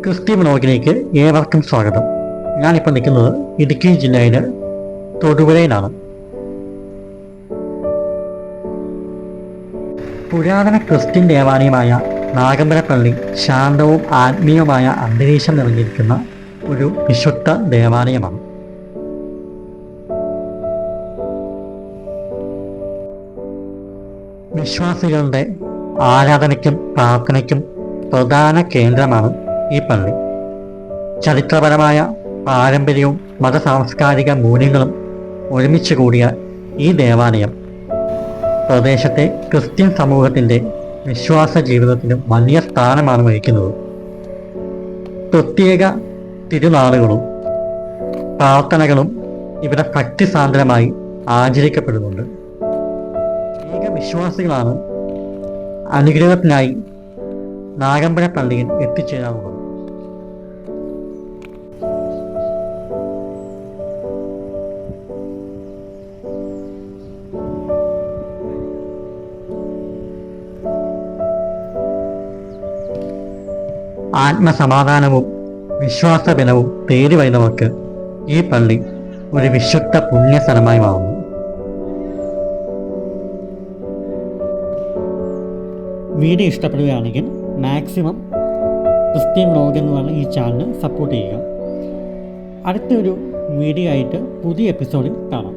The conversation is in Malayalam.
ക്രിസ്ത്യൻ വ്ലോഗിലേക്ക് ഏവർക്കും സ്വാഗതം. ഞാനിപ്പോൾ നിൽക്കുന്നത് ഇടുക്കി ജില്ലയിലെ തൊടുപുഴയിലാണ്. പുരാതന ക്രിസ്ത്യൻ ദേവാലയമായ നാഗമ്പലപ്പള്ളി ശാന്തവും ആത്മീയവുമായ അന്തരീക്ഷം നിറഞ്ഞിരിക്കുന്ന ഒരു വിശുദ്ധ ദേവാലയമാണ്. വിശ്വാസികളുടെ ആരാധനയ്ക്കും പ്രാർത്ഥനയ്ക്കും പ്രധാന കേന്ദ്രമാണ് ഈ പള്ളി. ചരിത്രപരമായ പാരമ്പര്യവും മതസാംസ്കാരിക മൂല്യങ്ങളും ഒരുമിച്ച് കൂടിയ ഈ ദേവാലയം പ്രദേശത്തെ ക്രിസ്ത്യൻ സമൂഹത്തിൻ്റെ വിശ്വാസ ജീവിതത്തിനും വലിയ സ്ഥാനമാണ് വഹിക്കുന്നത്. പ്രത്യേക തിരുനാളുകളും പ്രാർത്ഥനകളും ഇവിടെ ഭക്തിസാന്ദ്രമായി ആചരിക്കപ്പെടുന്നുണ്ട്. അനേക വിശ്വാസികളാണ് അനുഗ്രഹത്തിനായി നാഗമ്പല പള്ളിയിൽ എത്തിച്ചേരാറുള്ളത്. ആത്മസമാധാനവും വിശ്വാസബലവും തേടി വരുന്നവർക്ക് ഈ പള്ളി ഒരു വിശുദ്ധ പുണ്യസ്ഥലമായി മാറുന്നു. വീഡിയോ ഇഷ്ടപ്പെടുകയാണെങ്കിൽ മാക്സിമം ക്രിസ്ത്യൻ വ്ലോഗ് എന്ന് പറഞ്ഞ ഈ ചാനൽ സപ്പോർട്ട് ചെയ്യുക. അടുത്തൊരു വീഡിയോ ആയിട്ട് പുതിയ എപ്പിസോഡിൽ കാണാം.